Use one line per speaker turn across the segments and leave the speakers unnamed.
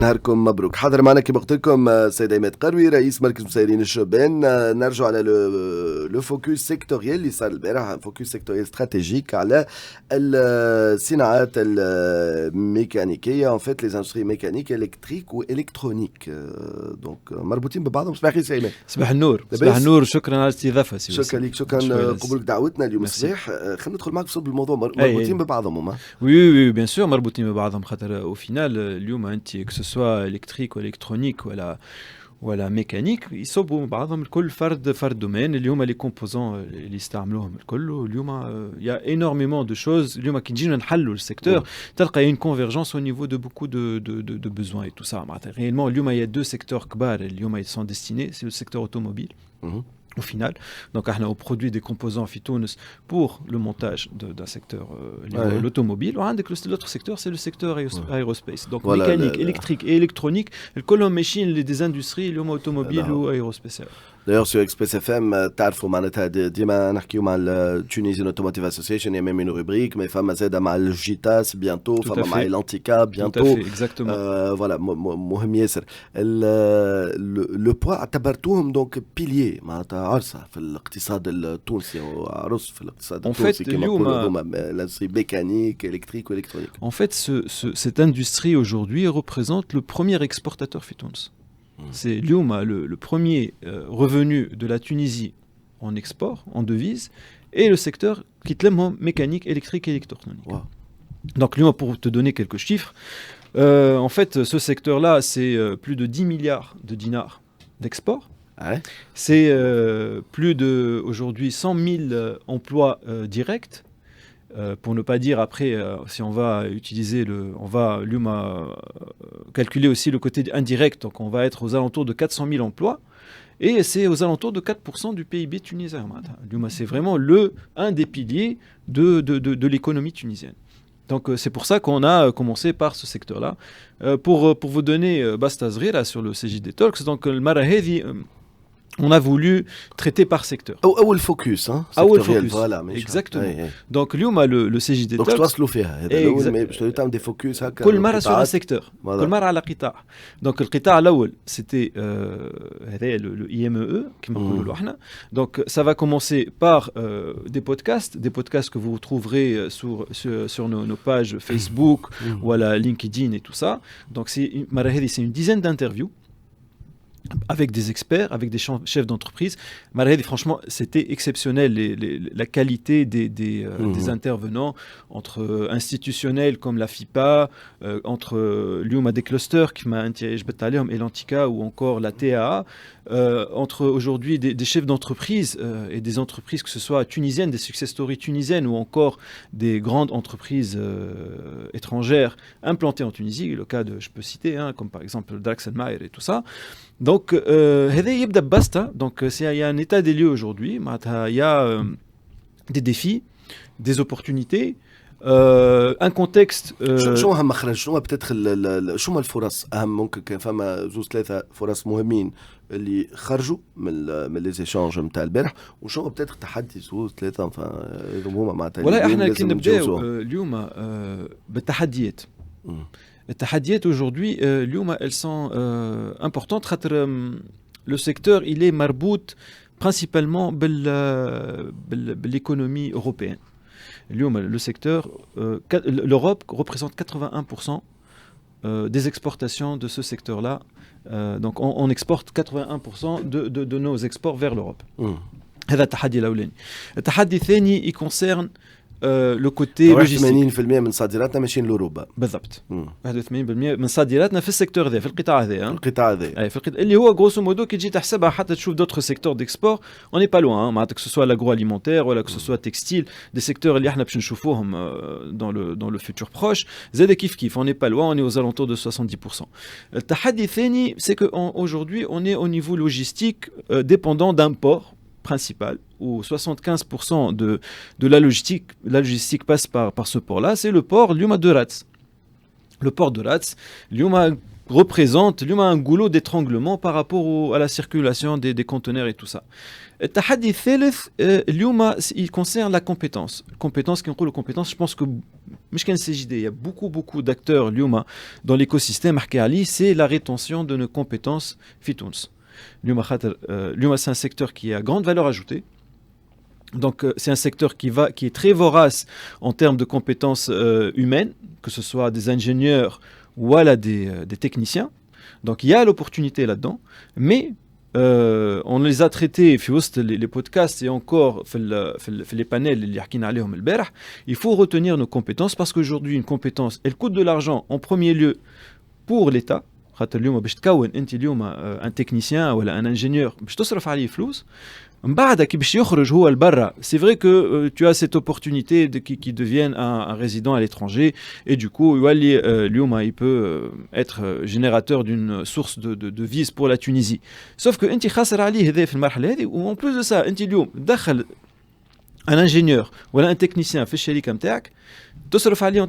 نهاركم مبروك. حاضر معنا كما قلت لكم سيد عماد قروي رئيس مركز مسيرين الشبان. نرجع على لو فوكس سيكتوريال اللي صار البارح، فوكس سيكتوريال استراتيجيك على الصناعات الميكانيكيه، ان فيت لي اندستري ميكانيك الكتريك والكترونيك. دونك مربوطين ببعضهم. صباح الخير سي عماد.
صباح النور. صباح النور، شكرا على الاستضافه.
شكرا لك، شكرا قبولك دعوتنا اليوم الصباح. خلينا ندخل معك بصلب الموضوع. مربوطين ببعضهم هما؟
وي بيان سور مربوطين ببعضهم، خاطر او فينال اليوم انت سواء الكتريك ولا الكترونيك ولا ميكانيك يصبوا بعضهم الكل فرد دومين. اليوم لي كومبوزون اللي يستعملوهم الكل. اليوم يا انورميمون دو شوز. اليوم كي نجينا نحلوا السيكتور تلقى une convergence au niveau de beaucoup de besoins et tout ça. معناتها réellement اليوم il y a deux secteurs كبار اليوم ils sont destinés, c'est le secteur automobile. Au final, donc on produit des composants Phytones pour le montage d'un secteur l'automobile. L'autre secteur, c'est le secteur aérospace. Donc voilà, mécanique, électrique et électronique, le colonne machine, des industries, l'automobile ou aérospatiale.
D'ailleurs sur Express FM تعرفوا معناتها ديما نحكيو مع التونيزيان اوتوموتيف اسوسيشن. يا ميم روبريك مي فما زاده مع الجيتاس بيانتو، فما مع لانتيكا بيانتو. فوالا مهم ياسر. لو بوا اعتبرتوهم دونك بيليي معناتها عرسه في الاقتصاد التونسي وعرس في الاقتصاد التونسي كما يقولوا هما الاندستري ميكانيك الكتريك والكترونيك.
En fait cette industrie aujourd'hui représente le premier exportateur Phytones. C'est Lyouma, le premier revenu de la Tunisie en export, en devise, et le secteur qui est mécanique, électrique et électronique. Wow. Donc Lyouma, pour te donner quelques chiffres, en fait ce secteur-là c'est plus de 10 milliards de dinars d'export. Ouais. C'est plus de aujourd'hui 100 000 emplois directs. Pour ne pas dire après, si on va utiliser calculer aussi le côté indirect, donc on va être aux alentours de 400 000 emplois, et c'est aux alentours de 4% du PIB tunisien. C'est vraiment un des piliers de l'économie tunisienne. Donc c'est pour ça qu'on a commencé par ce secteur-là. Pour vous donner Bastazrira sur le CJD Talks, donc le Marahedi, on a voulu traiter par secteur.
Ou le focus, hein.
Sectoriel, voilà. Exactement. Donc, le CJD
donc, je dois le faire. Mais je te donne des focus.
كل مرة sur un secteur. كل مرة على قطاع. Donc, القطاع الأول, c'était le IMEE, qui m'appelle احنا. Donc, ça va commencer par des podcasts que vous trouverez sur nos pages Facebook ou à la LinkedIn et tout ça. Donc, c'est une dizaine d'interviews avec des experts, avec des chefs d'entreprise. Malgré, franchement, c'était exceptionnel, la qualité des intervenants, entre institutionnels comme la FIPA, entre l'Youma des clusters qui m'a intéressé et l'Antica, ou encore la TAA, entre aujourd'hui des chefs d'entreprise et des entreprises, que ce soit tunisiennes, des success stories tunisiennes, ou encore des grandes entreprises étrangères implantées en Tunisie, le cas je peux citer, comme par exemple Draxelmeier et tout ça. Donc, donc il y a un état des lieux aujourd'hui. Il y a des défis, des opportunités, un contexte.
شو أهم مخرج؟ شو peut-être شو الفرص أهم؟ ممكن كان فما جوز 3 فرص مهمين اللي خرجوا من لي زيشانج نتاع البارح، وشو peut-être تحدي جوز 3 هما معناتها.
والله احنا كي نبداو اليوم بالتحديات. التحديات aujourd'hui اليوم elles sont importantes. Le secteur il est مربوط principalement بالl'économie européenne. Le secteur l'Europe représente 81% des exportations de ce secteur-là. Donc on exporte 81% de nos exports vers l'Europe. هذا التحدي الأولاني. التحدي الثاني il concerne le côté logistique.
81% من صادراتنا ماشيين لاوروبا.
بالضبط. 81% من صادراتنا في السيكتور هذا، في القطاع هذا.
القطاع هذا.
في القطاع اللي هو grosso modo كي تجي تحسبها حتى تشوف d'autres secteurs d'export, on n'est pas loin, معناتها que ce soit l'agroalimentaire ولا que ce soit textile, des secteurs اللي احنا باش نشوفوهم dans le futur proche. زاد كيف on n'est pas loin, on est aux alentours de 70%. التحدي الثاني c'est que aujourd'hui on est au niveau logistique dépendant d'un port principal où 75% de la logistique passe par ce port-là, c'est le port Lyouma de Rats. Le port de Rats, Lyouma représente un goulot d'étranglement par rapport à la circulation des conteneurs et tout ça. التحدي الثالث اليوم il concerne la compétence. Compétence, quand on parle de compétence, je pense que مش كان CJD, il y a beaucoup d'acteurs اليوم dans l'écosystème حكي c'est la rétention de nos compétences في تونس. اليوم c'est un secteur qui a grande valeur ajoutée. Donc c'est un secteur qui est très vorace en termes de compétences humaines, que ce soit des ingénieurs ou des techniciens. Donc il y a l'opportunité là-dedans, mais on les a traités les podcasts et encore les panels il faut retenir nos compétences parce qu'aujourd'hui une compétence elle coûte de l'argent en premier lieu pour l'État. Un technicien ou un ingénieur c'est vrai que tu as cette opportunité qui devienne un résident à l'étranger et du coup il peut être générateur d'une source de devises pour la Tunisie. Sauf que en plus de ça un ingénieur ou un technicien en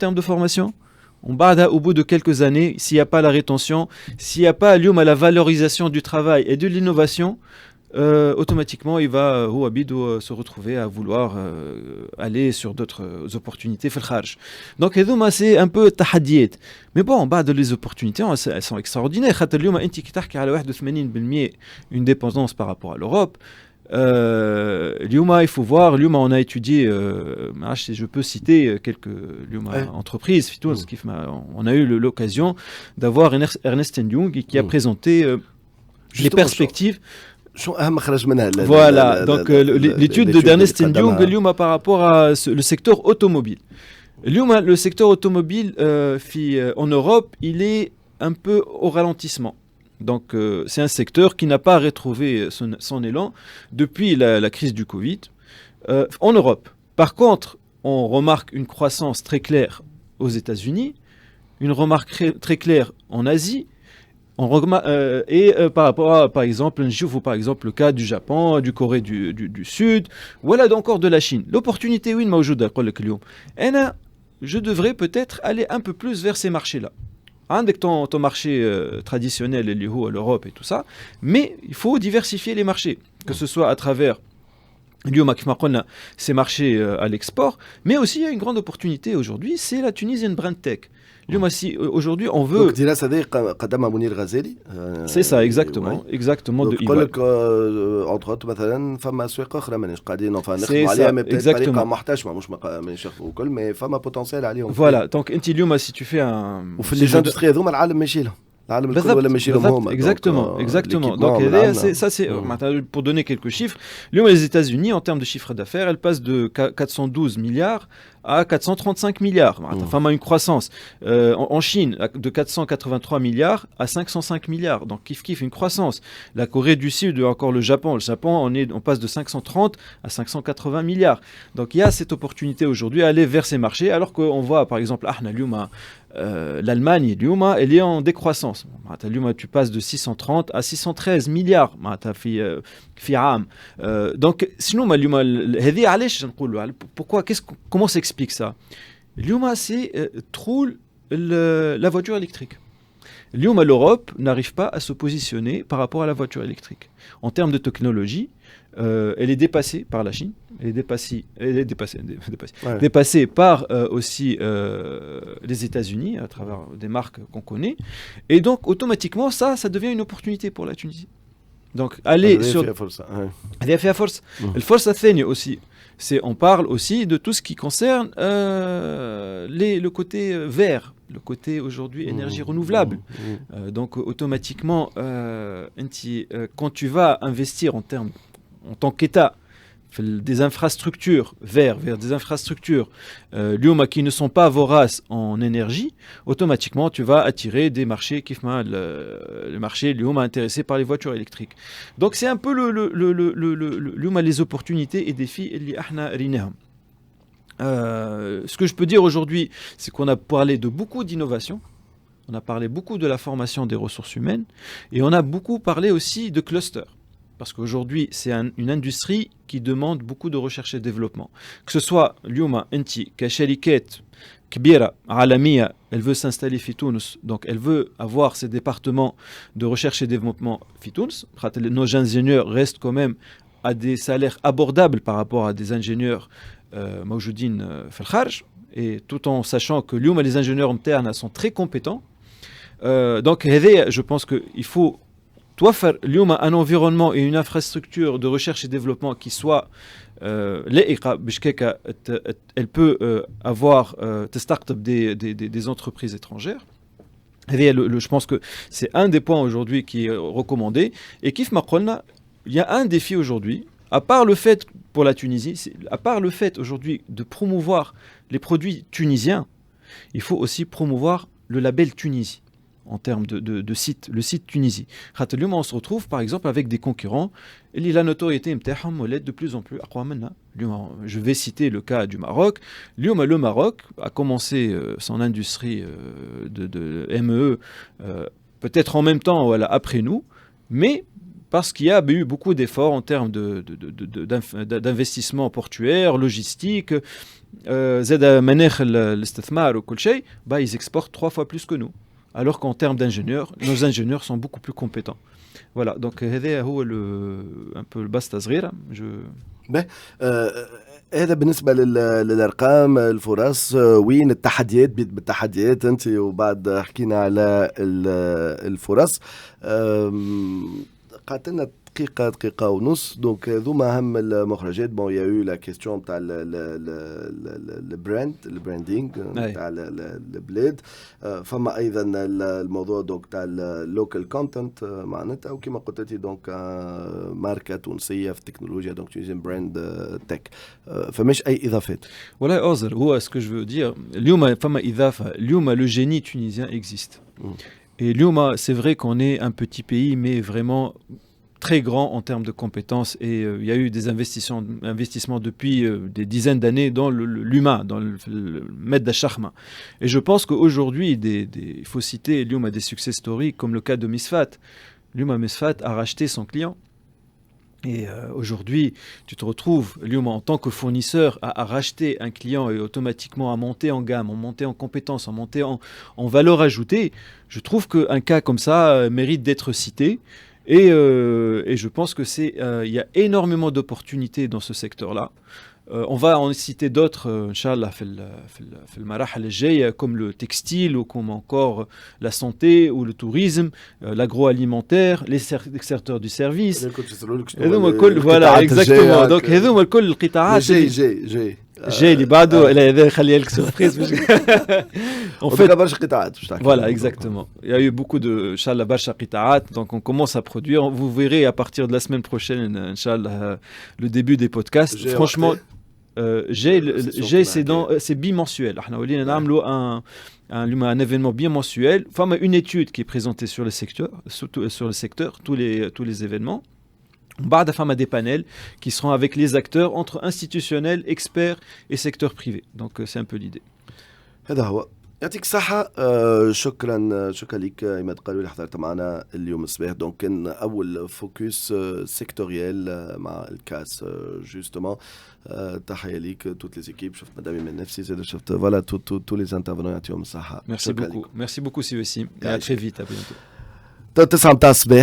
termes de formation. Au bout de quelques années, s'il n'y a pas la rétention, s'il n'y a pas la valorisation du travail et de l'innovation, automatiquement il va se retrouver à vouloir aller sur d'autres opportunités. Donc c'est un peu tahadiyat. Mais bon, les opportunités elles sont extraordinaires. Une dépendance par rapport à l'Europe. Il faut voir, on a étudié, si je peux citer quelques entreprises, on a eu l'occasion d'avoir Ernst & Young qui a présenté les perspectives. Voilà, donc l'étude d'Ernst & Young par rapport à le secteur automobile. Le secteur automobile en Europe, il est un peu au ralentissement. Donc c'est un secteur qui n'a pas retrouvé son élan depuis la crise du Covid en Europe. Par contre, on remarque une croissance très claire aux États-Unis, une remarque très claire en Asie, et par rapport à, par exemple, le cas du Japon, du Corée du Sud, voilà encore de la Chine. L'opportunité, oui, je devrais peut-être aller un peu plus vers ces marchés-là. Avec ton marché traditionnel, l'Europe et tout ça, mais il faut diversifier les marchés, que ce soit à travers ces marchés à l'export, mais aussi il y a une grande opportunité aujourd'hui, c'est la Tunisian Brand Tech. Aujourd'hui, on veut. C'est ça, exactement. Exactement.
Entre autres,
voilà, donc si tu fais un.
Les industries,
exactement. Donc ça c'est pour donner quelques chiffres. Les États-Unis en termes de chiffre d'affaires, elles passent de 412 milliards à 435 milliards. Enfin, une croissance. En Chine, de 483 milliards à 505 milliards. Donc, kiff, une croissance. La Corée du Sud, encore le Japon. On passe de 530 à 580 milliards. Donc, il y a cette opportunité aujourd'hui à aller vers ces marchés, alors qu'on voit, par exemple, l'Allemagne, elle est en décroissance. Tu passes de 630 à 613 milliards. Donc, sinon, pourquoi, comment s'explique ça? C'est la voiture électrique. L'Europe n'arrive pas à se positionner par rapport à la voiture électrique. En termes de technologie, elle est dépassée par la Chine, dépassée par aussi les États-Unis à travers des marques qu'on connaît. Et donc, automatiquement, ça devient une opportunité pour la Tunisie. Donc, aller sur... Elle a fait la force. La force atteigne aussi. On parle aussi de tout ce qui concerne le côté vert, le côté aujourd'hui énergie renouvelable. Donc automatiquement, quand tu vas investir en tant qu'État des infrastructures vers des infrastructures qui ne sont pas voraces en énergie, automatiquement tu vas attirer des marchés qui font le marché intéressé par les voitures électriques. Donc c'est un peu les opportunités et défis ce que je peux dire aujourd'hui, c'est qu'on a parlé de beaucoup d'innovation, on a parlé beaucoup de la formation des ressources humaines et on a beaucoup parlé aussi de clusters. parce qu'aujourd'hui c'est une industrie qui demande beaucoup de recherche et développement. Que ce soit اليوم انت كشركات كبيرة عالمية, elle veut s'installer في تونس, donc elle veut avoir ses départements de recherche et développement في تونس. Nos ingénieurs restent quand même à des salaires abordables par rapport à des ingénieurs موجودين في الخارج, et tout en sachant que اليوم les ingénieurs internes sont très compétents. Donc je pense qu'il faut توفر اليوم un environnement et une infrastructure de recherche et développement qui soit لائقة باش كيكا elle peut avoir تستقطب des entreprises étrangères. Je pense que c'est un des points aujourd'hui qui est recommandé. Et كيف ما قلنا, il y a un défi aujourd'hui, à part le fait pour la Tunisie, à part le fait aujourd'hui de promouvoir les produits tunisiens, il faut aussi promouvoir le label Tunisie en termes de site, le site Tunisie. On se retrouve par exemple avec des concurrents et la notoriété est de plus en plus. Je vais citer le cas du Maroc. Le Maroc a commencé son industrie de MEE peut-être en même temps après nous, mais parce qu'il y a eu beaucoup d'efforts en termes d'investissement portuaire, logistique, ils exportent 3 fois plus que nous. Alors qu'en termes d'ingénieurs, nos ingénieurs sont beaucoup plus compétents. Voilà, donc هذا هو un peu البسطة صغيرة.
هذا بالنسبة للأرقام الفرص. وين التحديات؟ بالتحديات أنت وبعد حكينا على الفرص. قاتلنا دقيقة ونص. دونك ذوما أهم المخرجات. بون يا يو لا كيستيون تاع البراندينغ تاع البلاد. فما أيضا الموضوع دونك تاع اللوكال كونتنت معناتها, وكما قلت لي دونك ماركة تونسية في التكنولوجيا, دونك تونسيان براند تك. فماش أي إضافات؟
والله أوزر هو ce que je veux dire. اليوم فما إضافة. اليوم le génie tunisien existe. Et اليوم c'est vrai qu'on est un petit pays mais vraiment très grand en termes de compétences, et il y a eu des investissements depuis des dizaines d'années dans l'humain, dans le maître d'Achachma. Et je pense qu'aujourd'hui, il faut citer Lyouma des success stories comme le cas de Misfat. Lyouma Misfat a racheté son client. Et aujourd'hui, tu te retrouves, Lyouma, en tant que fournisseur, à racheter un client et automatiquement à monter en gamme, à monter en compétences, à monter en valeur ajoutée. Je trouve qu'un cas comme ça mérite d'être cité. Et je pense que il y a énormément d'opportunités dans ce secteur-là. On va en citer d'autres, Inch'Allah, comme le textile, ou comme encore la santé, ou le tourisme, l'agroalimentaire, les secteurs du service. Voilà, exactement. Donc, j'ai les bado, elle a quelques surprises. En fait, voilà, exactement. Il y a eu beaucoup de Inch'Allah Barsha Qita'at, donc on commence à produire. Vous verrez à partir de la semaine prochaine, Inch'Allah, le début des podcasts. Franchement, c'est bimensuel. On a un événement bimensuel. Enfin, une étude qui est présentée sur le secteur, tous les événements. بعد فما des panels qui seront avec les acteurs entre institutionnels, experts et secteur privé. Donc c'est un peu l'idée.
هذا هو. يعطيك الصحة. شكرا لك عماد قالوا اللي حضرت معنا اليوم الصباح. دونك كان أول فوكس سيكتوريال مع الكاس جوستومون. تحية ليك توت لي زيكيب. شفت مدام من نفسي زاد شفت فوالا تو لي انترفونون يعطيهم الصحة.
Merci beaucoup. Merci beaucoup Sivessim. Et à très vite, à bientôt.
9 متاع الصباح.